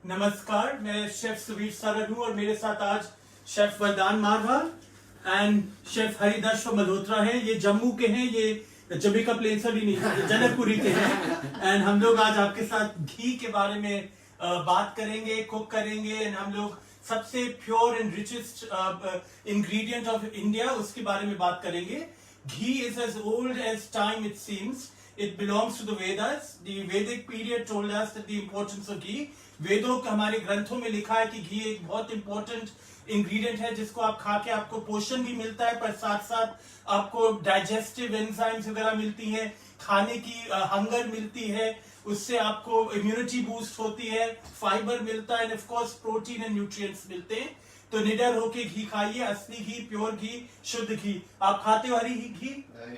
नमस्कार, मैं शेफ सुवीर सरन हूँ और मेरे साथ आज शेफ वरदान मारवाल एंड शेफ हरिदर्श मल्होत्रा हैं। ये जम्मू के हैं, ये जमीका प्लेन्स भी नहीं, ये जनकपुरी के हैं। एंड हम लोग आज आपके साथ घी के बारे में बात करेंगे, कुक करेंगे। एंड हम लोग सबसे pure and richest ingredient of India, उसके बारे में बात करेंगे। Ghee is as old as time it seems. It belongs to the Vedas. The Vedic period told us that the importance of ghee. वेदों के हमारे ग्रंथों में लिखा है कि घी एक बहुत इंपॉर्टेंट इंग्रेडिएंट है जिसको आप खा के आपको पोषण भी मिलता है, पर साथ साथ आपको डाइजेस्टिव एंजाइम्स वगैरह मिलती हैं, खाने की हंगर मिलती है, उससे आपको इम्यूनिटी बूस्ट होती है, फाइबर मिलता है, of course protein and nutrients मिलते हैं। तो निडर होके घी खाइए, असली घी, प्योर घी, शुद्ध घी। आप खाते हो हरी घी?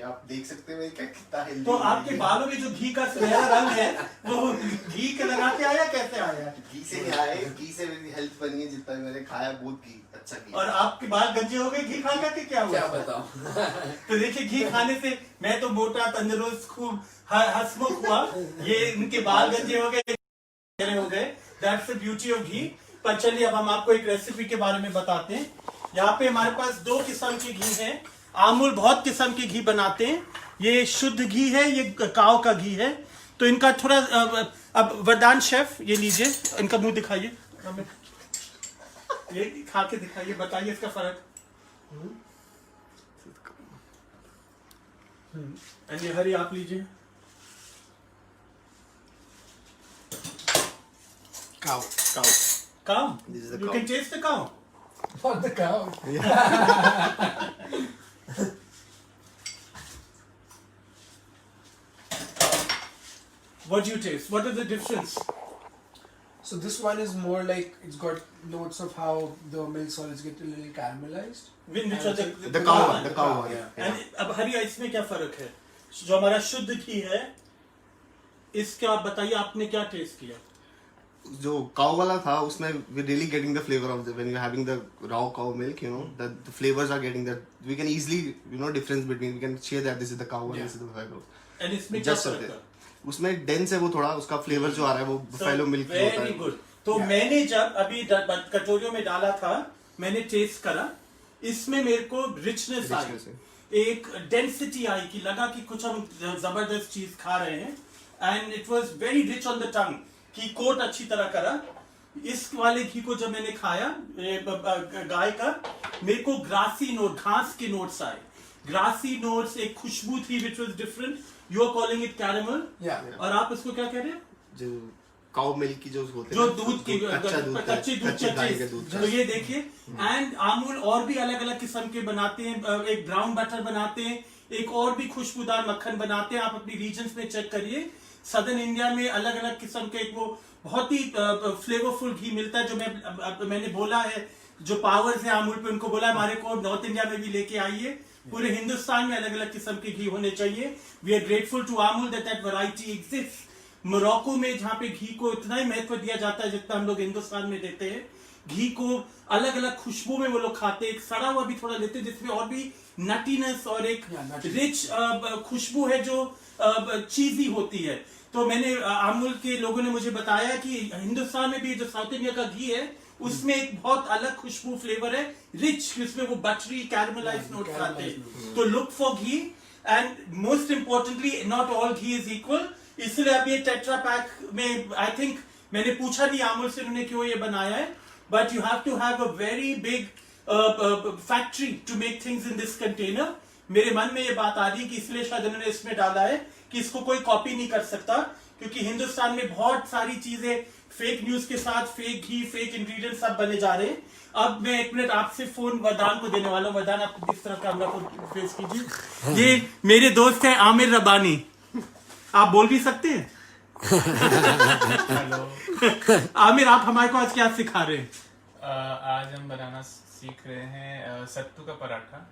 आप देख सकते हैं क्या कितना हेल्दी। तो आपके बालों में जो घी का सुनहरा रंग है वो घी के लगा के आया, कैसे आया? घी से नहीं आया, घी से मेरी हेल्थ बनी है। जितना मैंने खाया बहुत घी अच्छा घी। और आपके बाल गंजे हो गए घी खा के, क्या हुआ? क्या बताऊं? तो देखिए, घी खाने से मैं तो मोटा, तंदुरुस्त, खूब हंसमुख हुआ, ये इनके बाल गंजे हो गए। दैट्स द ब्यूटी ऑफ घी। पर चलिए अब हम आपको एक रेसिपी के बारे में बताते हैं। यहाँ पे हमारे पास दो किस्म के घी हैं। आमूल बहुत किस्म के घी बनाते हैं। ये शुद्ध घी है, ये काव का घी है। तो इनका थोड़ा अब वरदान शेफ ये लीजिए, इनका मुंह दिखाइए, ये खा के दिखाइए, बताइए इसका फर्क। ये हरी आप लीजिए। Cow. Cow. This is the You cow. can taste the cow. Not the cow. What do you taste? What is the difference? So this one is more like it's got notes of how the milk solids get a little caramelized. Which are the cow one, the cow one. Yeah. And अब हरी इसमें क्या फर्क है? जो हमारा शुद्ध घी है, इसका आप बताइए, आपने क्या टेस्ट किया? जो काउ वाला था उसमें we really getting the flavor of the when you're having the raw cow milk, you know, the flavors are getting that we can easily, you know, difference between, we can share that this is the cow and this is the buffalo. And इसमें क्या Just फर्क है? उसमें dense है वो थोड़ा, उसका flavour जो आ रहा है वो buffalo milk की होता वेरी है। गुड। तो मैंने जब अभी कटोरियों में डाला था, मैंने टेस्ट करा, इसमें मेरे को रिचनेस आई, एक डेंसिटी आई कि लगा कि कुछ हम जबरदस्त चीज खा रहे हैं। And it was very rich on the tongue, की कोट अच्छी तरह करा। इस वाले घी को जब मैंने खाया गाय का, मेरे को ग्रासी नोट, घास के नोट्स आए, ग्रासी नोट्स, एक खुशबू थी which was different. You are calling it caramel, और आप इसको क्या कह रहे हैं? जो काउ मिल्क की जो होते हैं, जो दूध की कच्चे दूध। तो ये देखिए, एंड आमूल और भी अलग अलग किस्म के बनाते हैं। एक ब्राउन बटर बनाते हैं, एक और भी खुशबूदार मक्खन बनाते हैं। आप अपनी रीजन्स में चेक करिए, सदर्न इंडिया में अलग अलग किस्म के वो बहुत ही फ्लेवरफुल घी मिलता है। जो मैंने बोला है, जो पावर्स है आमूल पे, उनको बोला हमारे को नॉर्थ इंडिया में भी लेके आइए। पूरे हिंदुस्तान में अलग अलग किस्म के घी होने चाहिए। वी आर ग्रेटफुल टू आमूल दैट वैरायटी एग्जिस्ट। मोरक्को में जहाँ पे घी को इतना ही महत्व दिया जाता है जितना हम लोग हिंदुस्तान में देते हैं, घी को अलग अलग खुशबू में वो लोग खाते हैं। एक सड़ा हुआ भी थोड़ा लेते हैं जिसमें और भी नटीनेस और एक रिच खुशबू है जो चीजी होती है। तो मैंने अमूल के लोगों ने मुझे बताया कि हिंदुस्तान में भी जो साउथ इंडिया का घी है उसमें एक बहुत अलग खुशबू फ्लेवर है, रिच, जिसमें वो बटरी कैरमलाइज्ड नोट्स आते हैं। तो look for ghee, and most importantly not all ghee is equal. इसलिए अब ये टेट्रा पैक में, आई थिंक मैंने पूछा नहीं आमूल से उन्होंने क्यों ये बनाया है, but you have to have a very big factory to make things in this container. मेरे मन में ये बात आ रही है कि इसलिए शायद उन्होंने इसमें डाला है कि इसको कोई कॉपी नहीं कर सकता, क्योंकि हिंदुस्तान में बहुत सारी चीजें फेक न्यूज के साथ, फेक घी, फेक इंग्रेडिएंट सब बने जा रहे हैं। अब मैं एक मिनट आपसे फोन वरदान को देने वाला हूँ। वरदान, आप इस तरह कैमरा को फेस कीजिए। ये मेरे दोस्त हैं आमिर रबानी, आप बोल भी सकते हैं। आमिर, आप हमारे को आज क्या सिखा रहे हैं? आज हम बनाना सीख रहे हैं सत्तू का पराठा।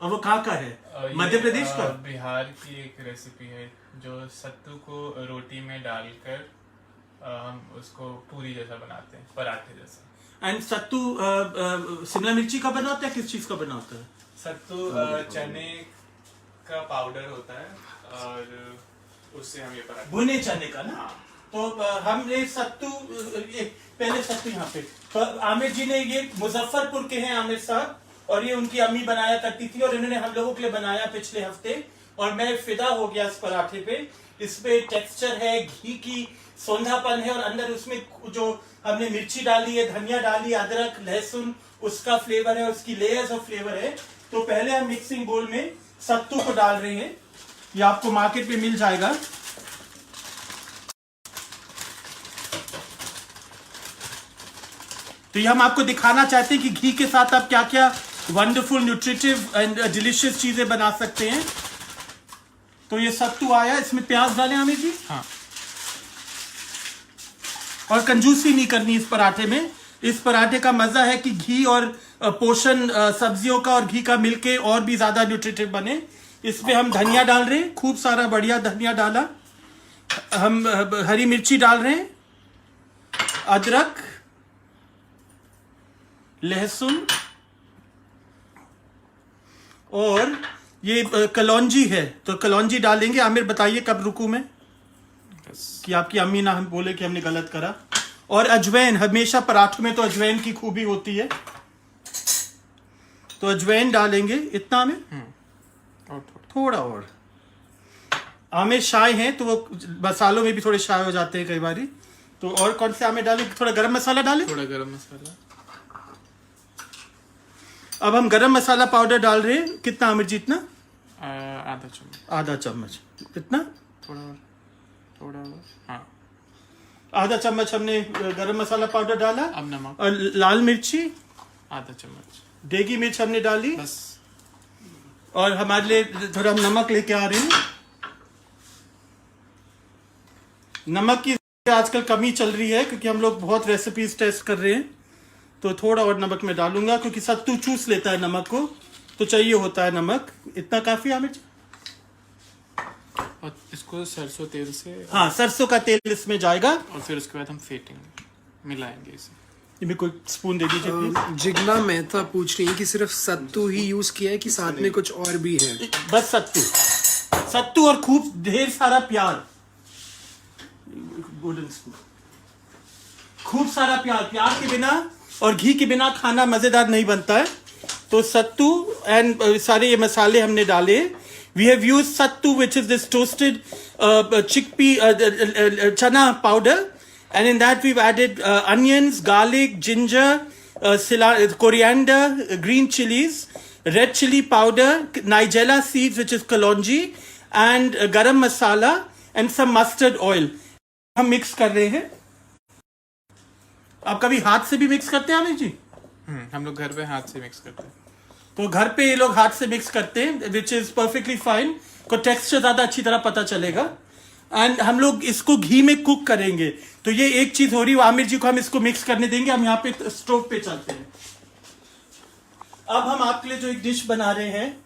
और वो कहाँ का है? मध्य प्रदेश का? बिहार की एक रेसिपी है जो सत्तू को रोटी में डालकर हम उसको पूरी जैसा बनाते हैं, पराठे जैसा। एंड सत्तू शिमला मिर्ची का बना होता है, किस चीज का बना होता है? सत्तू चने का पाउडर होता है और उससे हम ये पराठा। भुने चने का ना? तो हमने सत्तू पहले सत्तू यहाँ पे, तो आमिर जी ने, ये मुजफ्फरपुर के हैं आमिर साहब, और ये उनकी अम्मी बनाया करती थी, और इन्होंने हम लोगों के लिए बनाया पिछले हफ्ते, और मैं फिदा हो गया इस पराठे पे। इसमें टेक्सचर है, घी की सौंधापन है, और अंदर उसमें जो हमने मिर्ची डाली है, धनिया डाली, अदरक लहसुन, उसका फ्लेवर है, उसकी लेयर्स ऑफ फ्लेवर है। तो पहले हम मिक्सिंग बोल में सत्तू को डाल रहे हैं, ये आपको मार्केट में मिल जाएगा। तो ये हम आपको दिखाना चाहते हैं कि घी के साथ आप क्या क्या वंडरफुल न्यूट्रिटिव एंड डिलीशियस चीजें बना सकते हैं। तो ये सत्तू आया, इसमें प्याज डालें आमिर जी। हाँ। और कंजूसी नहीं करनी इस पराठे में। इस पराठे का मजा है कि घी और पोषण सब्जियों का और घी का मिलके और भी ज्यादा न्यूट्रिटिव बने। इसमें हम धनिया डाल रहे हैं, खूब सारा बढ़िया धनिया डाला। हम हरी मिर्ची डाल रहे हैं, अदरक, लहसुन, और ये कलौंजी है तो कलौंजी डालेंगे। आमिर बताइए कब रुकूं मैं, कि आपकी अम्मी ना हम बोले कि हमने गलत करा। और अजवैन, हमेशा पराठों में तो अजवैन की खूबी होती है, तो अजवैन डालेंगे। इतना में और थोड़ा और। आमिर शाय हैं तो वो मसालों में भी थोड़े शाय हो जाते हैं कई बारी। तो और कौन से आमिर डालें? थोड़ा गरम मसाला डालें। थोड़ा गरम मसाला। अब हम गरम मसाला पाउडर डाल रहे हैं। कितना आमिर जी? इतना? आधा चम्मच। आधा चम्मच। इतना? थोड़ा और, थोड़ा और। हाँ, आधा चम्मच हमने गरम मसाला पाउडर डाला। अब नमक। और लाल मिर्ची, आधा चम्मच। देगी मिर्च हमने डाली। बस। और हमारे लिए थोड़ा हम नमक लेके आ रहे हैं। नमक की आजकल कमी चल रही है क्योंकि हम लोग बहुत रेसिपीज टेस्ट कर रहे हैं, तो थोड़ा और नमक मैं डालूंगा क्योंकि सत्तू चूस लेता है नमक को, तो चाहिए होता है नमक। इतना काफी आमिर जी? और इसको सरसों तेल से, हाँ, सरसों का तेल इसमें जाएगा। और फिर उसके बाद हम फेंटेंगे, मिलाएंगे इसे। इनमें कोई स्पून दे दीजिए प्लीज। जिग्ना मेहता पूछ रही है कि सिर्फ सत्तू ही यूज किया है कि साथ में कुछ और भी है? बस सत्तू, सत्तू और खूब ढेर सारा प्याज। गोल्डन स्पून, खूब सारा प्याज। प्याज के बिना और घी के बिना खाना मजेदार नहीं बनता है। तो सत्तू एंड सारे ये मसाले हमने डाले। We have used sattu which is this toasted chickpea chana powder, and in that we've added onions, garlic, ginger, coriander, green chilies, red chili powder, nigella seeds which is kalonji, and garam masala and some mustard oil. हम mix कर रहे हैं। आप कभी हाथ से भी mix करते हैं आमिर जी? हम लोग घर पे हाथ से मिक्स करते हैं। तो घर पे ये लोग हाथ से मिक्स करते हैं, विच इज परफेक्टली फाइन। को टेक्सचर ज्यादा अच्छी तरह पता चलेगा। एंड हम लोग इसको घी में कुक करेंगे। तो ये एक चीज हो रही है, आमिर जी को हम इसको मिक्स करने देंगे। हम यहाँ पे स्टोव पे चलते हैं। अब हम आपके लिए जो एक डिश बना रहे हैं,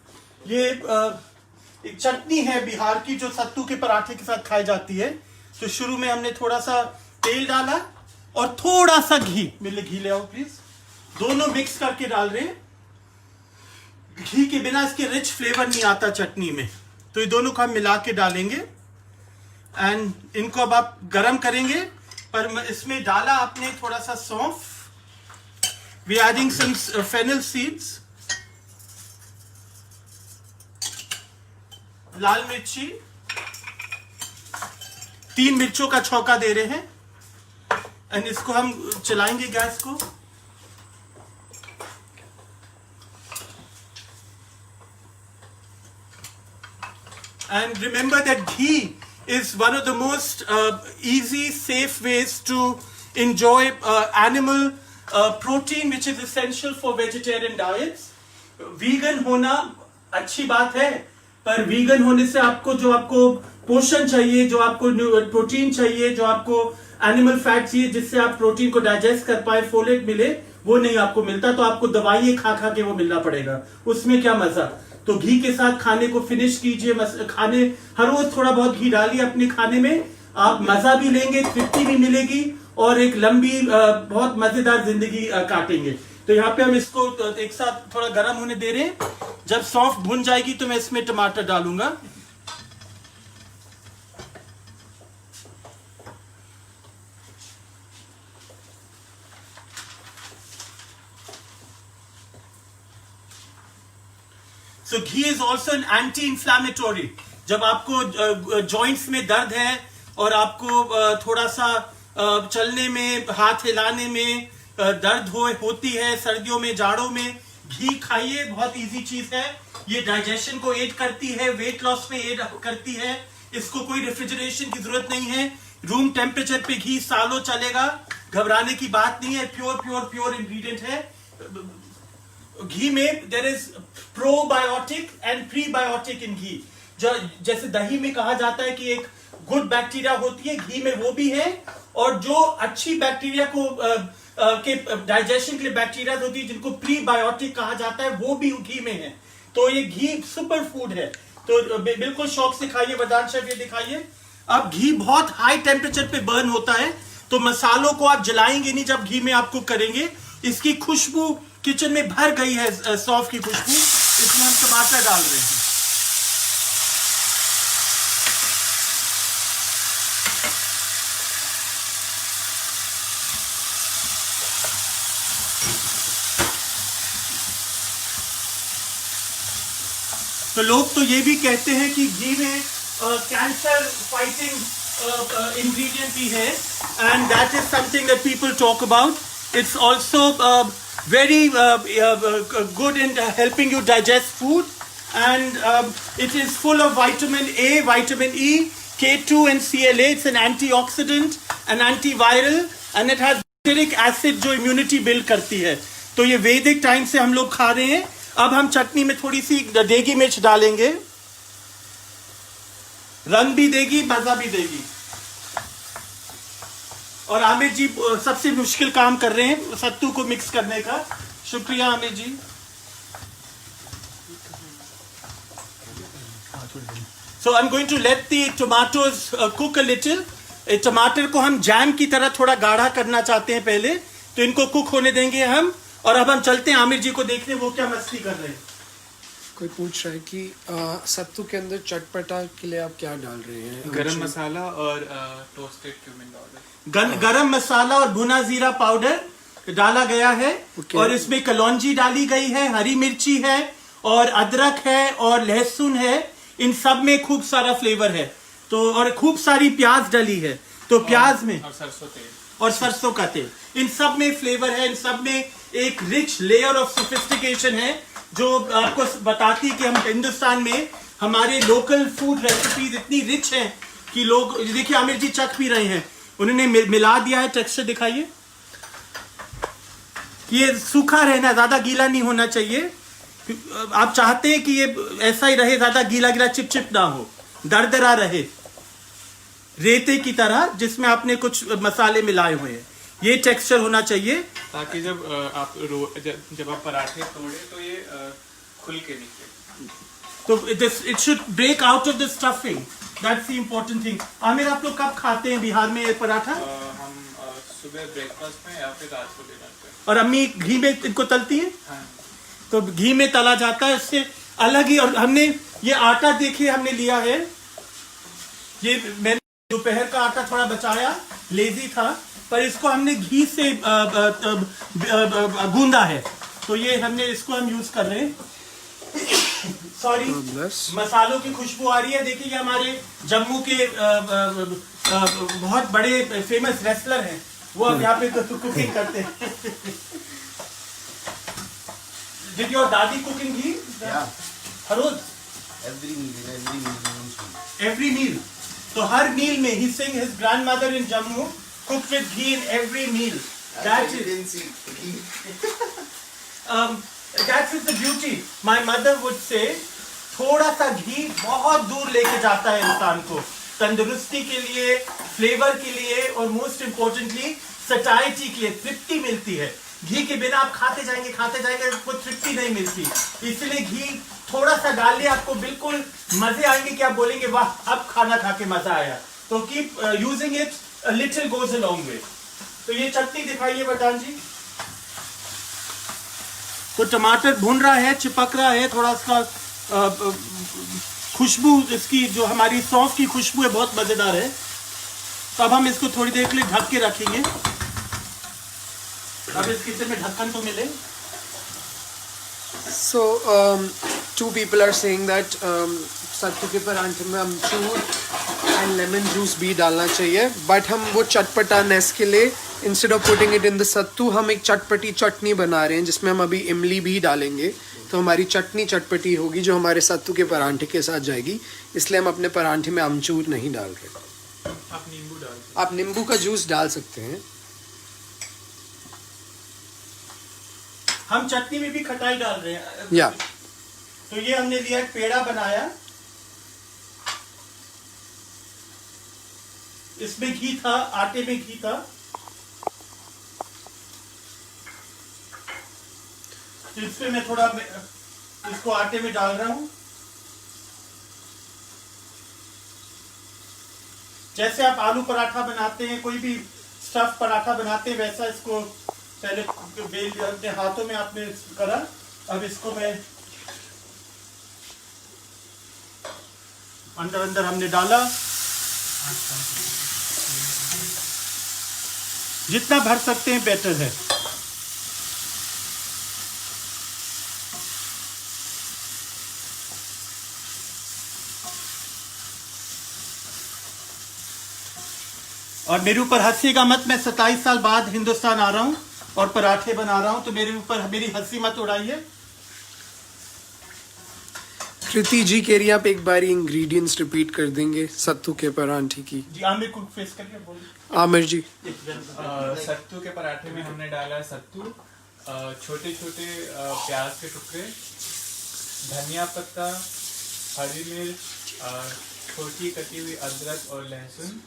ये एक चटनी है बिहार की जो सत्तू के पराठे के साथ खाई जाती है। तो शुरू में हमने थोड़ा सा तेल डाला और थोड़ा सा घी, मेरे घी ले आओ प्लीज। दोनों मिक्स करके डाल रहे हैं। घी के बिना इसके रिच फ्लेवर नहीं आता चटनी में, तो ये दोनों को हम मिला के डालेंगे। एंड इनको अब आप गरम करेंगे, पर इसमें डाला आपने थोड़ा सा सौंफ। We adding some fennel seeds, लाल मिर्ची, 3 मिर्चों का छौंका दे रहे हैं। एंड इसको हम चलाएंगे गैस को। And remember that ghee is one of the most easy, safe ways to enjoy animal protein, which is essential for vegetarian diets. Vegan होना अच्छी बात है, पर vegan होने से आपको जो आपको पोषण चाहिए, जो आपको प्रोटीन चाहिए, जो आपको एनिमल फैट चाहिए, जिससे आप प्रोटीन को डाइजेस्ट कर पाए, फोलेट मिले, वो नहीं आपको मिलता। तो आपको दवाइयाँ खा खा के वो मिलना पड़ेगा। उसमें क्या मजा। तो घी के साथ खाने को फिनिश कीजिए। खाने हर रोज थोड़ा बहुत घी डालिए अपने खाने में, आप मजा भी लेंगे, तृप्ति भी मिलेगी और एक लंबी बहुत मजेदार जिंदगी काटेंगे। तो यहाँ पे हम इसको एक साथ थोड़ा गर्म होने दे रहे हैं। जब सौंफ भुन जाएगी तो मैं इसमें टमाटर डालूंगा। सो घी इज ऑल्सो एन एंटी इंफ्लैमेटोरी। जब आपको जॉइंट्स में दर्द है और आपको थोड़ा सा चलने में, हाथ हिलाने में दर्द होती है, सर्दियों में, जाड़ों में, घी खाइए, बहुत इजी चीज है। ये डाइजेशन को एड करती है, वेट लॉस में एड करती है। इसको कोई रेफ्रिजरेशन की जरूरत नहीं है, रूम टेम्परेचर पे घी सालों चलेगा, घबराने की बात नहीं है। प्योर इंग्रेडिएंट है। घी में there is probiotic and prebiotic in ghee. जैसे दही में कहा जाता है कि एक गुड बैक्टीरिया होती है, घी में वो भी है। और जो अच्छी बैक्टीरिया को के डाइजेशन के लिए बैक्टीरिया होती है, जिनको प्रीबायोटिक कहा जाता है, वो भी घी में है। तो ये घी सुपर फूड है। तो बिल्कुल शौक से खाइए। वरदान शेफ ये दिखाइए। अब घी बहुत हाई टेम्परेचर पे बर्न होता है, तो मसालों को आप जलाएंगे नहीं जब घी में आप कुक करेंगे। इसकी खुशबू किचन में भर गई है, सौंफ की खुशबू। इसमें हम टमाटर डाल रहे हैं। तो लोग तो ये भी कहते हैं कि घी में कैंसर फाइटिंग इंग्रेडिएंट भी है, and that is something that people talk about. It's also very good in helping you digest food, and it is full of vitamin A, vitamin E, K2 and CLA. It's an antioxidant, an antiviral, and it has citric acid जो immunity build करती है। तो ये वैदिक time से हम लोग खा रहे हैं। अब हम चटनी में थोड़ी सी देगी मिर्च डालेंगे, रंग भी देगी, मजा भी देगी। और आमिर जी सबसे मुश्किल काम कर रहे हैं सत्तू को मिक्स करने का। शुक्रिया आमिर जी। So I'm going to let the tomatoes cook a little. टमाटर को हम जैम की तरह थोड़ा गाढ़ा करना चाहते हैं पहले, तो इनको कुक होने देंगे हम। और अब हम चलते हैं आमिर जी को देखने, वो क्या मस्ती कर रहे हैं। कोई पूछ रहा है कि सत्तू के अंदर चटपटा के लिए आप क्या डाल रहे हैं? गरम मसाला और टोस्टेड क्यूमिन पाउडर। गरम मसाला और भुना जीरा पाउडर डाला गया है। Okay. और इसमें कलौंजी डाली गई है, हरी मिर्ची है, और अदरक है, और लहसुन है। इन सब में खूब सारा फ्लेवर है। तो और खूब सारी प्याज डली है, तो प्याज में और सरसों तेल और सरसों का तेल, इन सब में फ्लेवर है। इन सब में एक रिच लेयर ऑफ सोफिस्टिकेशन है, जो आपको बताती है कि हम हिंदुस्तान में हमारे लोकल फूड रेसिपीज इतनी रिच हैं कि लोग, देखिए आमिर जी चख भी रहे हैं, उन्होंने मिला दिया है। टेक्सचर दिखाइए। ये सूखा रहना, ज्यादा गीला नहीं होना चाहिए। आप चाहते हैं कि ये ऐसा ही रहे, ज्यादा गीला गीला चिपचिप ना हो, दरदरा रहे, रेते की तरह जिसमें आपने कुछ मसाले मिलाए हुए हैं। ये टेक्सचर होना चाहिए, ताकि जब आप पराठे तोड़े तो ये खुल के निकले। तो it should break out of the stuffing, that's the important thing. Aamir आप लोग कब खाते हैं बिहार में ये पराठा? हम सुबह ब्रेकफास्ट में या फिर रात को डिनर पे। और अम्मी घी में इनको तलती है? हाँ। तो घी में तला जाता है, इससे अलग ही। और हमने ये आटा देखिए हमने लिया है, ये मैंने दोपहर का आटा थोड़ा बचाया, लेजी था, पर इसको हमने घी से गूंदा है। तो ये हमने इसको हम यूज कर रहे हैं। सॉरी, मसालों की खुशबू आ रही है। देखिए हमारे जम्मू के बहुत बड़े फेमस रेसलर हैं, वो अब यहाँ पे कुकिंग करते हैं। Did your daddy cook in ghee? Yeah. Her rose? Every meal. तो हर मील में he saying his grandmother in Jammu cooked with ghee in every meal. That is that is the beauty. My mother would say, थोड़ा सा घी बहुत दूर लेके जाता है इंसान को, तंदुरुस्ती के लिए, फ्लेवर के लिए, और मोस्ट इम्पोर्टेंटली सटाइटी के लिए। तृप्ति मिलती है घी के बिना। आप खाते जाएंगे आपको तृप्ति नहीं मिलती। इसलिए घी थोड़ा सा डाल लिया, आपको बिल्कुल मजे आएंगे कि आप बोलेंगे वाह अब खाना खा के मजा आया। तो keep using it, a little goes a long way. तो ये चटनी दिखाइए वरदान जी। तो टमाटर भुन रहा है, चिपक रहा है, थोड़ा सा खुशबू इसकी जो हमारी सौंफ की खुशबू है बहुत मजेदार है। तो अब हम इसको थोड़ी देर के लिए ढक के रखेंगे। अब इस किचन में ढक्कन तो मिले। So 2 people are saying that सत्तू के परांठे में अमचूर एंड लेमन जूस भी डालना चाहिए, बट हम वो चटपटानेस के लिए instead of putting it in the sattu हम एक चटपटी चटनी बना रहे हैं जिसमें हम अभी इमली भी डालेंगे, तो हमारी चटनी चटपटी होगी जो हमारे सत्तू के परांठे के साथ जाएगी, इसलिए हम अपने परांठे में अमचूर नहीं डाल रहे। आप नींबू का जूस डाल सकते हैं। हम चटनी में भी खटाई डाल रहे हैं या तो ये हमने लिया एक पेड़ा बनाया, इसमें घी था, आटे में घी था, तो इसमें मैं थोड़ा इसको आटे में डाल रहा हूं। जैसे आप आलू पराठा बनाते हैं, कोई भी स्टफ पराठा बनाते हैं, वैसा इसको पहले बेल अपने हाथों में आपने करा। अब इसको मैं अंदर अंदर हमने डाला, जितना भर सकते हैं बेटर है। और मेरे ऊपर हंसीगा मत, मैं 27 साल बाद हिंदुस्तान आ रहा हूं और पराठे बना रहा हूं, तो मेरे ऊपर मेरी हंसी मत उड़ाइए। कृति जी कह रही है आप एक बार इंग्रेडिएंट्स रिपीट कर देंगे सत्तू के परांठे की। जी आमिर को फेस करके बोलिए। आमिर जी। सत्तू के पराठे में हमने डाला सत्तू, छोटे छोटे प्याज के टुकड़े, धनिया पत्ता, हरी मिर्च, छोटी कटी हुई अदरक और लहसुन,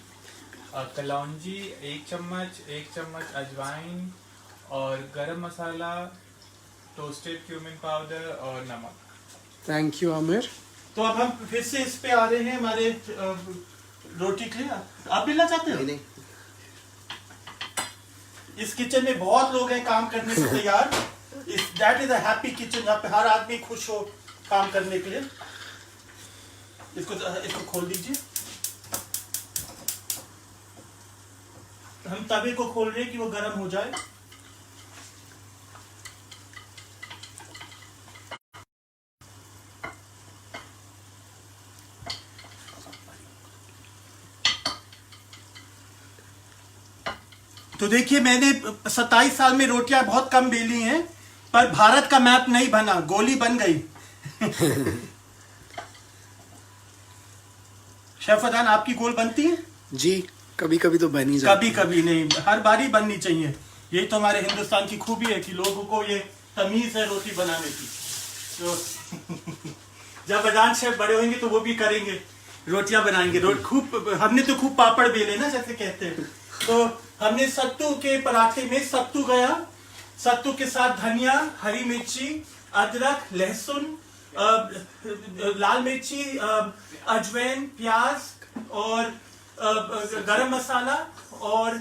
कलौंजी 1 चम्मच अजवाइन और गरम मसाला, टोस्टेड क्यूमिन पाउडर और नमक। Thank you Aamir. तो अब हम फिर से इस पे आ रहे हैं हमारे रोटी के लिए। आप मिलना चाहते हो? नहीं। इस किचन में बहुत लोग हैं काम करने से तैयार। That is a happy kitchen, जहाँ पे हर आदमी खुश हो काम करने के लिए। इसको खोल दीजिए। हम तवे को खोल रहे हैं कि वो गर्म हो जाए। तो देखिए, मैंने 27 साल में रोटियां बहुत कम बेली हैं, पर भारत का मैप नहीं बना, गोली बन गई। शेफ अदान, आपकी गोल बनती है? जी कभी कभी तो बन ही जाती कभी कभी नहीं, हर बारी बननी चाहिए। यही तो हमारे हिंदुस्तान की खूबी है कि लोगों को ये तमीज है रोटी बनाने की। तो जब अदान शेफ बड़े होंगे तो वो भी करेंगे, रोटियां बनाएंगे। हमने तो खूब पापड़ बेले ना, जैसे कहते हैं। तो हमने सत्तू के पराठे में सत्तू गया, सत्तू के साथ धनिया, हरी मिर्ची, अदरक, लहसुन, लाल मिर्ची, अजवाइन, प्याज और गरम मसाला और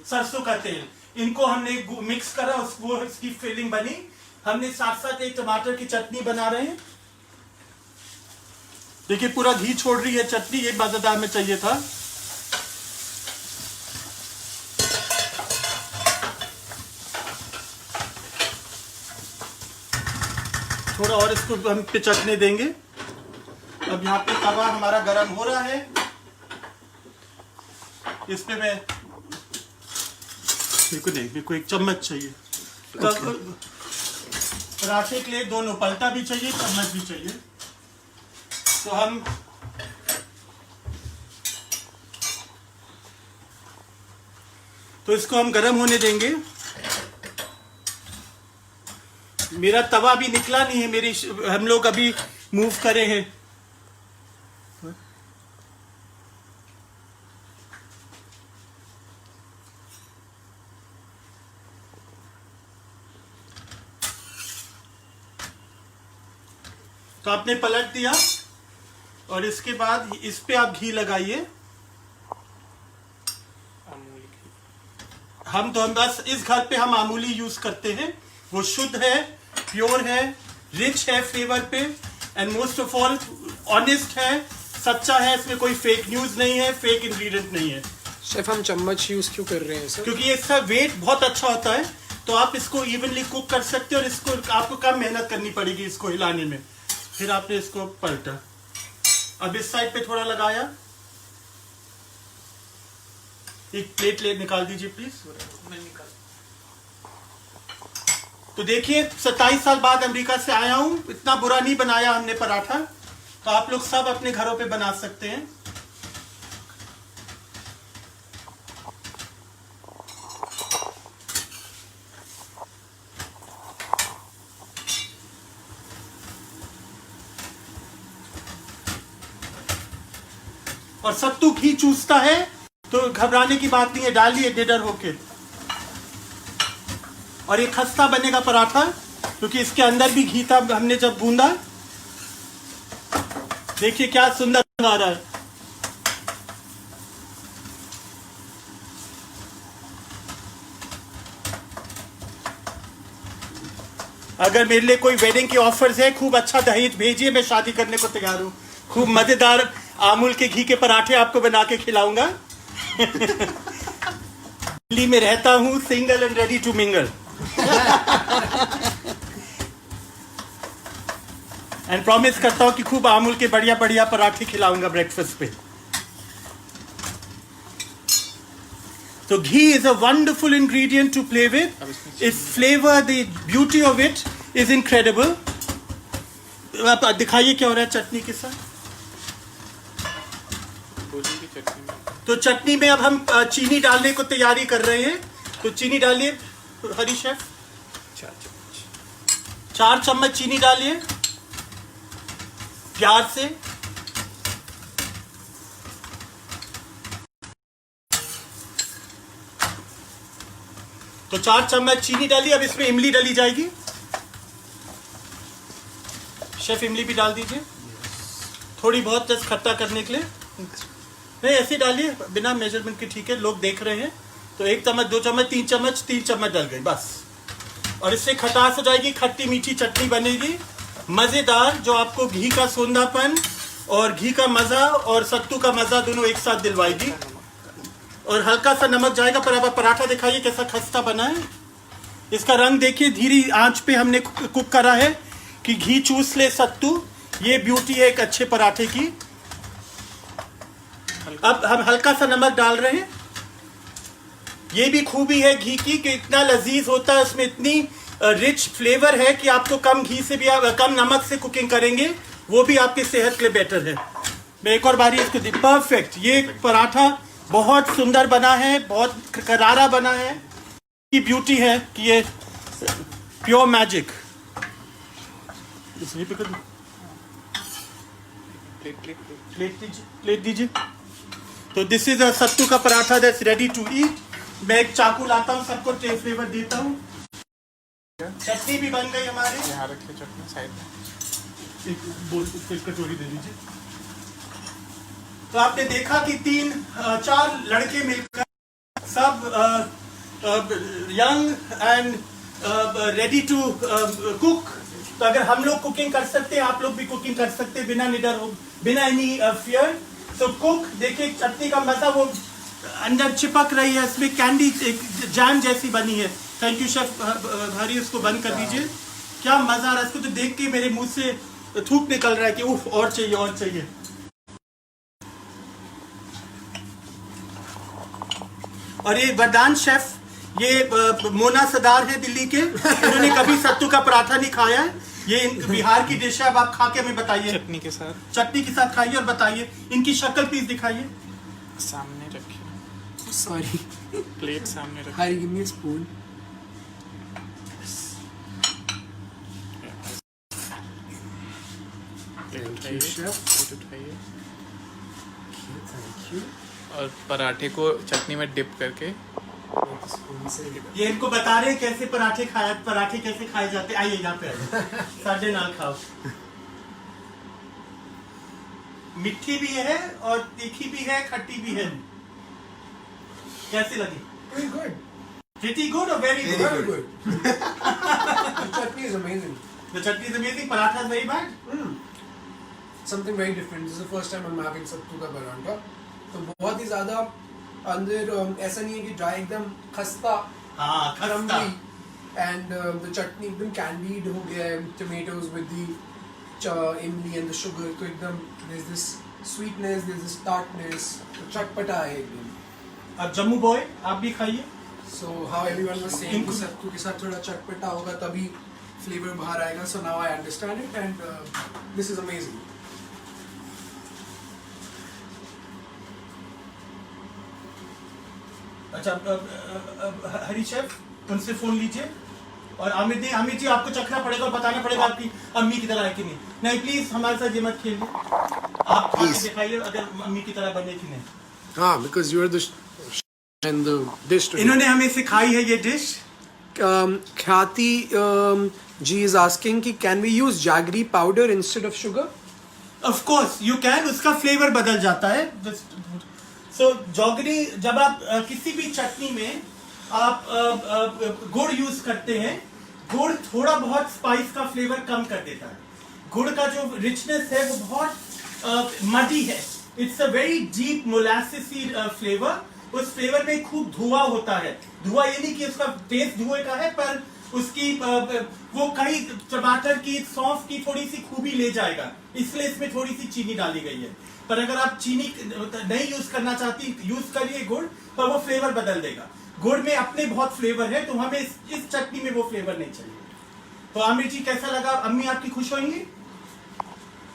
सरसों का तेल, इनको हमने मिक्स करा, वो इसकी फिलिंग बनी। हमने साथ साथ एक टमाटर की चटनी बना रहे हैं। देखिए पूरा घी छोड़ रही है चटनी, ये मजेदार में चाहिए था। थोड़ा और इसको हम पिचकने देंगे। अब यहाँ पे तवा हमारा गरम हो रहा है। इस पे मैं मेरे को एक चम्मच चाहिए। पराठे के लिए दोनों, पलटा भी चाहिए, चम्मच भी चाहिए। तो हम इसको हम गरम होने देंगे। मेरा तवा भी निकला नहीं है, हम लोग अभी मूव करे हैं। तो आपने पलट दिया और इसके बाद इस पे आप घी लगाइए। हम बस इस घर पे हम अमूली यूज करते हैं, वो शुद्ध है, प्योर है, रिच है फ्लेवर पे, and most of all honest है, सच्चा है। इसमें कोई फेक न्यूज नहीं है, फेक इंग्रेडिएंट नहीं है। शेफ हम चम्मच यूज क्यों कर रहे हैं सर? क्योंकि इसका वेट बहुत अच्छा होता है, तो आप इसको इवनली कुक कर सकते हो और इसको आपको कम मेहनत करनी पड़ेगी इसको हिलाने में। फिर आपने इसको पलटा। अब इस साइड पे थोड़ा लगाया। एक प्लेट ले निकाल दीजिए प्लीज। तो देखिए 27 साल बाद अमेरिका से आया हूं, इतना बुरा नहीं बनाया हमने पराठा। तो आप लोग सब अपने घरों पे बना सकते हैं। और सत्तू घी चूसता है तो घबराने की बात नहीं है, डालिए निडर होके। और ये खस्ता बनेगा पराठा क्योंकि इसके अंदर भी घी था हमने जब गूंदा। देखिए क्या सुंदर आ रहा है। अगर मेरे लिए कोई वेडिंग के ऑफर्स है, खूब अच्छा दहेज भेजिए, मैं शादी करने को तैयार हूं। खूब मजेदार आमूल के घी के पराठे आपको बना के खिलाऊंगा। दिल्ली में रहता हूं, single and ready to mingle. And promise करता हूं कि खूब आमूल के बढ़िया बढ़िया पराठे खिलाऊंगा ब्रेकफास्ट पे। तो ghee is a wonderful ingredient to play with. It's flavour, the beauty of it is incredible. आप दिखाइए क्या हो रहा है चटनी के साथ। तो चटनी में अब हम चीनी डालने को तैयारी कर रहे हैं। तो चीनी डालिए हरी शेफ। 4 चम्मच चीनी डालिए प्यार से। तो 4 चम्मच चीनी डालिए। अब इसमें इमली डाली जाएगी। शेफ इमली भी डाल दीजिए थोड़ी बहुत, जस्ट खट्टा करने के लिए। नहीं ऐसे डालिए बिना मेजरमेंट के, ठीक है, लोग देख रहे हैं। तो 1 चम्मच 2 चम्मच 3 चम्मच 3 चम्मच डल गई बस। और इससे खटास हो जाएगी, खट्टी मीठी चटनी बनेगी मजेदार, जो आपको घी का सोंधापन और घी का मजा और सत्तू का मजा दोनों एक साथ दिलवाएगी। और हल्का सा नमक जाएगा। पर अब पराठा दिखाइए कैसा खस्ता बना है। इसका रंग देखिए, धीरे आंच पे हमने कुक करा है कि घी चूस ले सत्तू। ये ब्यूटी है एक अच्छे पराठे की। अब हम हल्का सा नमक डाल रहे हैं। ये भी खूबी है घी की कि इतना लजीज होता है, उसमें इतनी रिच फ्लेवर है कि आपको कम घी से भी, कम नमक से कुकिंग करेंगे वो भी आपकी सेहत के लिए बेटर है। मैं एक और बारी इसको दी। परफेक्ट। ये पराठा बहुत सुंदर बना है, बहुत करारा बना है। की ब्यूटी है कि ये प्योर मैजिक। प्लेट दीजिए। तो दिस इज अ सत्तू का paratha that's ready to eat. मैं एक चाकू लाता हूँ, सबको टेस्ट फ्लेवर देता हूँ। चटनी भी बन गई हमारी। यहाँ रखिए चटनी साइड में। एक कटोरी दे दीजिए। तो आपने देखा कि 4 लड़के मिलकर सब young and ready to cook. तो अगर हम लोग कुकिंग कर सकते हैं, आप लोग भी कुकिंग कर सकते हैं बिना निडर हो, बिना एनी फियर। तो कुक देखिए चटनी का मजा वो अंदर चिपक रही है, इसमें कैंडी एक जैम जैसी बनी है। थैंक यू शेफ हरी, उसको बंद कर दीजिए। क्या मजा आ रहा है इसको तो देख के, मेरे मुंह से थूक निकल रहा है कि उफ और चाहिए और चाहिए। और ये वरदान शेफ, ये मोना सदार है दिल्ली के, इन्होंने कभी सत्तू का पराठा नहीं खाया है। ये बिहार की डिश है। अब आप खा के हमें बताइए। चटनी के साथ खाइए और बताइए। इनकी शक्ल प्लीज दिखाइए। सामने रखिए। सॉरी, प्लेट सामने रखिए। हरी गिव मी अ स्पून। उठाइए और पराठे को चटनी में डिप करके। ये इनको बता रहे हैं कैसे पराठे कैसे खाए जाते। आइए यहाँ पे आइए, साढ़े नाल खाओ। मिठी भी है और तीखी भी है, खट्टी भी है। कैसी लगी? Pretty good or very good? Very good. The chutney is amazing. The chutney is amazing. Paratha is very bad. Something very different. This is the first time I'm having सत्तू का पराठा। तो बहुत ही ज़्यादा अंदर ऐसा नहीं है कि ड्राई, एकदम खस्ता, हाँ खस्ता। एंड द चटनी एकदम कैंडीड हो गया है, टमेटोज विद दी इमली एंड द शुगर, तो एकदम there's this sweetness, there's this tartness, तो चटपटा है एकदम। अब जम्मू बॉय आप भी खाइए। So how everyone was saying कि सत्तू के साथ थोड़ा चटपटा होगा तभी फ्लेवर बाहर आएगा, so now I understand it and this is amazing। अच्छा हरी शेफ उनसे फोन लीजिए और आमिर जी आपको चखना पड़ेगा और बताना पड़ेगा आपकी अम्मी की तरह है कि नहीं प्लीज हमारे साथ ये मत खेलिए, आप खा के दिखाइए अगर अम्मी की तरह बने कि नहीं। हाँ, because you are the and the dish today। इन्होंने हमें सिखाई है ये डिश। ख्याति जी is asking कि can we use jaggery powder instead of sugar? Of course you can, उसका फ्लेवर बदल जाता है। सो जॉगरी जब आप किसी भी चटनी में आप गुड़ यूज करते हैं, गुड़ थोड़ा बहुत स्पाइस का फ्लेवर कम कर देता है। गुड़ का जो रिचनेस है वो बहुत मडी है, it's a very deep molassesy flavour. उस फ्लेवर में खूब धुआं होता है। धुआं ये नहीं कि उसका टेस्ट धुएं का है, पर उसकी वो कई टमाटर की सौंफ की थोड़ी सी खूबी ले जाएगा, इसलिए इसमें थोड़ी सी चीनी डाली गई है। पर अगर आप चीनी नहीं यूज करना चाहती, यूज करिए गुड़, पर वो फ्लेवर बदल देगा। गुड़ में अपने बहुत फ्लेवर है, तो हमें इस चटनी में वो फ्लेवर नहीं चाहिए। तो आमिर जी कैसा लगा? अम्मी आपकी खुश होंगी?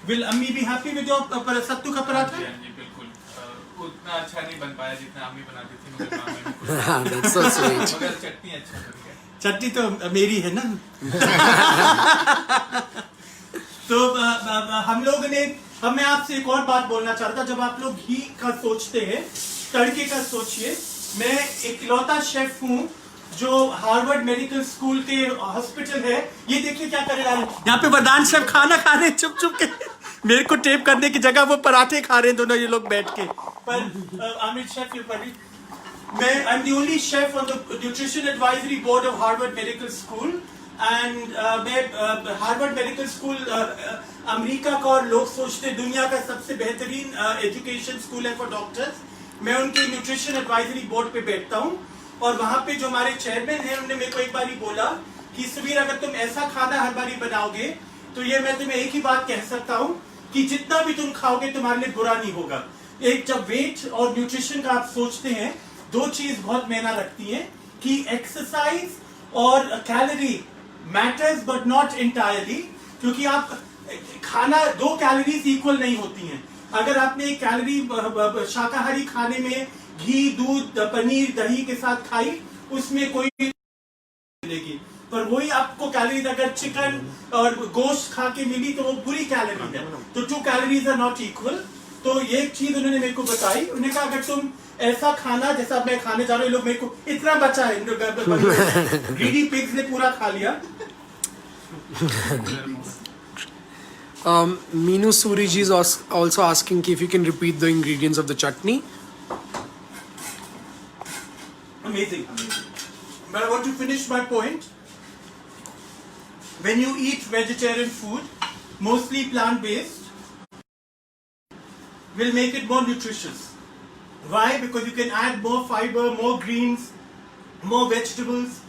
विल अम्मी बी हैप्पी विद योर सत्तू का पराठा? हाँ जी, बिल्कुल। उतना अच्छा नहीं बन पाया जितना अम्मी बनाती थी, मगर That's so sweet। मगर चटनी अच्छा बन गया। चटनी तो मेरी है ना। तो मैं आपसे एक और बात बोलना चाह रहा था। जब आप लोग घी का सोचते हैं, तड़के का सोचिए। मैं इकलौता शेफ हूँ जो हार्वर्ड मेडिकल स्कूल के हॉस्पिटल है। ये देखिए क्या कर रहे हैं यहाँ पे, वरदान शेफ खाना खा रहे हैं चुप चुप के। मेरे को टेप करने की जगह वो पराठे खा रहे हैं दोनों ये लोग बैठ के। पर आमिर शेफ मैं I am the only chef on the nutrition advisory board of Harvard medical school and मैं हार्वर्ड मेडिकल स्कूल अमेरिका का और लोग सोचते दुनिया का सबसे बेहतरीन एजुकेशन स्कूल है फॉर डॉक्टर्स। मैं उनके न्यूट्रिशन एडवाइजरी बोर्ड पे बैठता हूँ और वहां पे जो हमारे चेयरमैन हैं उन्होंने मेरे को एक बार बोला कि सुबीर अगर तुम ऐसा खाना हर बारी बनाओगे तो ये मैं तुम्हें एक ही बात कह सकता हूँ कि जितना भी तुम खाओगे तुम्हारे लिए बुरा नहीं होगा। एक जब वेट और न्यूट्रिशन का आप सोचते हैं, दो चीज बहुत मायना रखती है कि एक्सरसाइज और calorie matters but not entirely, क्योंकि आप खाना 2 कैलोरीज इक्वल नहीं होती हैं। अगर आपने एक कैलोरी शाकाहारी खाने में घी, दूध, पनीर, दही के साथ खाई, उसमें कोई मिलेगी, पर वही आपको कैलोरीज अगर चिकन और गोश्त खा के मिली तो वो बुरी कैलोरी है। तो 2 कैलोरीज आर नॉट इक्वल। तो ये एक चीज उन्होंने मेरे को बताई। उन्होंने कहा अगर तुम ऐसा खाना जैसा मैं खाने जा रहा हूँ, लोग मेरे को इतना बचा है, ग्रीडी पिग्स ने पूरा खा लिया। Meenu Suri ji is also asking if you can repeat the ingredients of the chutney. Amazing. But I want to finish my point. When you eat vegetarian food, mostly plant-based, will make it more nutritious. Why? Because you can add more fiber, more greens, more vegetables,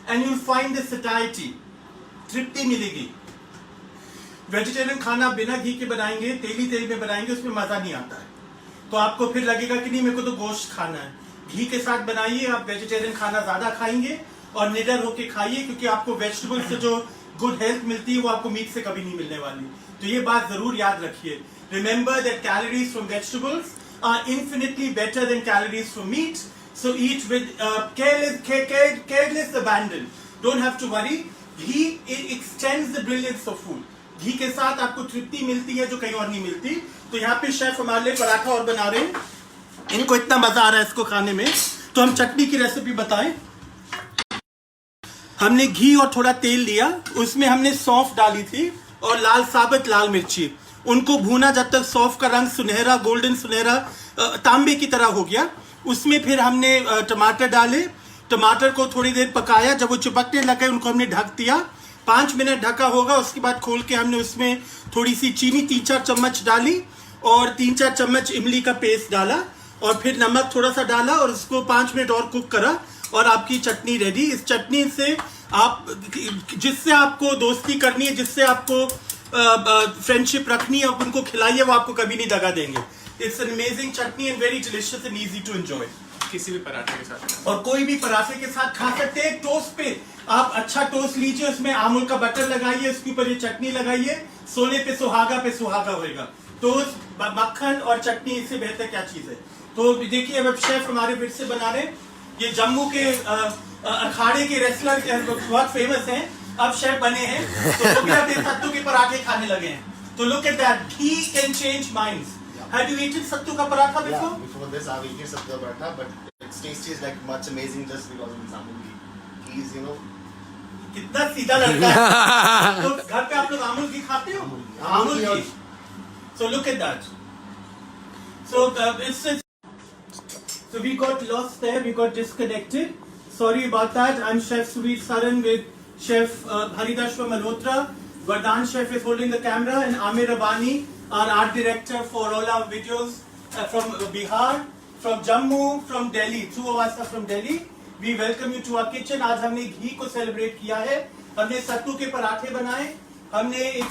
and you'll find the satiety. तृप्ति मिलेगी। Vegetarian खाना बिना घी के बनाएंगे, तेल में बनाएंगे, उसमें मजा नहीं आता है। तो आपको फिर लगेगा कि नहीं मेरे को तो गोश्त खाना है। घी के साथ बनाइए, आप वेजिटेरियन खाना ज्यादा खाएंगे और निडर होके खाइए, क्योंकि आपको वेजिटेबल से जो गुड हेल्थ मिलती है वो आपको मीट से कभी नहीं मिलने वाली। तो ये बात जरूर याद रखिए। Remember that calories from vegetables are infinitely better than calories from meat. So eat with careless abandon. Don't have to worry. Ghee extends the brilliance of food. घी के साथ आपको तृप्ति मिलती है जो कहीं और नहीं मिलती। तो यहाँ पे शेफ हमारे लिए पराठा और बना रहे हैं। इनको इतना मजा आ रहा है इसको खाने में, तो हम चटनी की रेसिपी बताएं। हमने घी और थोड़ा तेल लिया, उसमें हमने सौंफ डाली थी और साबित लाल मिर्ची। उनको भूना जब तक सौंफ का रंग सुनहरा, गोल्डन सुनहरा तांबे की तरह हो गया। उसमें फिर हमने टमाटर डाले, टमाटर को थोड़ी देर पकाया। जब वो चिपकने लगे उनको हमने ढक दिया। 5 मिनट ढका होगा, उसके बाद खोल के हमने उसमें थोड़ी सी चीनी 3-4 चम्मच डाली और 3-4 चम्मच इमली का पेस्ट डाला और फिर नमक थोड़ा सा डाला और उसको 5 मिनट और कुक करा और आपकी चटनी रेडी। इस चटनी से आप जिससे आपको दोस्ती करनी है, जिससे आपको फ्रेंडशिप रखनी है, आप उनको खिलाइए, वो आपको कभी नहीं दगा देंगे. It's an amazing chutney and very delicious and easy to enjoy. किसी भी पराठे के साथ और कोई भी पराठे के साथ खा सकते हैं. टोस्ट पे आप अच्छा टोस्ट लीजिए, उसमें अमूल का बटर लगाइए, उसके ऊपर ये चटनी लगाइए, सोने पे सुहागा होएगा. टोस्ट, मक्खन और चटनी, इससे बेहतर क्या चीज है. तो देखिए अब शेफ हमारे फिर से बना रहे. ये जम्मू के अखाड़े के रेसलर बहुत फेमस हैं, अब शेफ बने हैं. तो वो भी अब सत्तू के पराठे खाने लगे हैं. तो look at that, ghee can change minds. Have you eaten sattu ka paratha before? Yeah, before this I've eaten sattu ka paratha, but its taste is like much amazing just because of its amul ghee. He's, you know, कितना सीधा लड़का है. तो घर पे आप लोग अमूल घी खाते हो? अमूल घी. So look at that. So so we got lost there, we got disconnected. Sorry about that. I'm Chef Suveer Saran with Chef Haridashwa Malhotra. Vardhan Chef is holding the camera, and Amir Rabani, our art director for all our videos, from Bihar, from Jammu, from Delhi. Two of us are from Delhi. We welcome you to our kitchen. आज हमने घी को celebrate किया है. हमने सत्तू के पराठे बनाए. हमने एक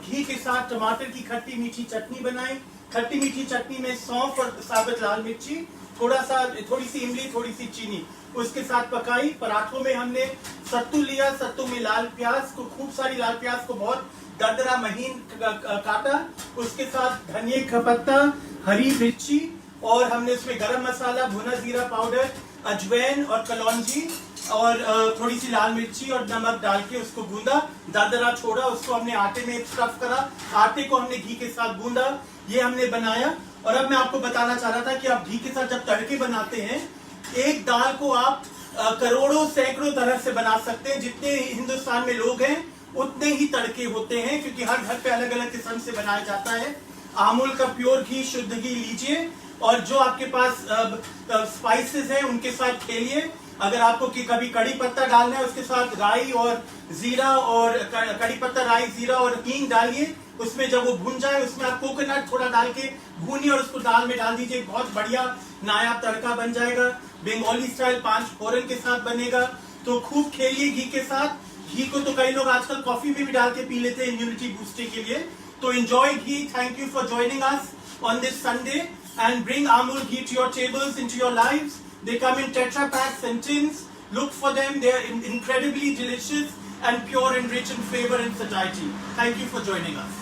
घी के साथ टमाटर की खट्टी मीठी चटनी बनाई. खट्टी मीठी चटनी में सौंफ और साबुत लाल मिर्ची, थोड़ी सी इमली, थोड़ी सी चीनी, उसके साथ पकाई. पराठों में हमने सत्तू लिया, सत्तू में लाल प्याज को, खूब सारी लाल प्याज को बहुत दरदरा महीन काटा. उसके साथ धनिया का पत्ता, हरी मिर्ची, और हमने उसमें गरम मसाला, भुना जीरा पाउडर, अजवैन और कलौंजी और थोड़ी सी लाल मिर्ची और नमक डाल के उसको गूंदा, दरदरा छोड़ा. उसको हमने आटे में स्टफ करा, आटे को हमने घी के साथ गूंदा. ये हमने बनाया. और अब मैं आपको बताना चाह रहा था कि आप घी के साथ जब तड़के बनाते हैं, एक दाल को आप करोड़ों सैकड़ों तरह से बना सकते हैं. जितने हिंदुस्तान में लोग हैं उतने ही तड़के होते हैं, क्योंकि हर घर पे अलग अलग किस्म से बनाया जाता है. अमूल का प्योर घी, शुद्ध घी लीजिए, और जो आपके पास स्पाइसेस हैं उनके साथ खेलिए. अगर आपको कभी कड़ी पत्ता डालना है, उसके साथ राई और जीरा, और कड़ी पत्ता, राई, जीरा और हींग डालिए. उसमें जब वो भुन जाए, उसमें आप कोकोनट थोड़ा डाल के भूनिए और उसको दाल में डाल दीजिए. बहुत बढ़िया नायाब तड़का बन जाएगा. बंगाली स्टाइल 5 फोरन के साथ बनेगा. तो खूब खेलिए घी के साथ. घी को तो कई लोग आजकल कॉफी में भी डाल के पी लेते हैं इम्यूनिटी बूस्टिंग के लिए. तो enjoy ghee. Thank you for joining us on this Sunday, and bring Amul ghee to your tables, into your lives. They come in Tetra packs and tins. Look for them. They are incredibly delicious and pure and rich in flavor and satiety. Thank you for joining us.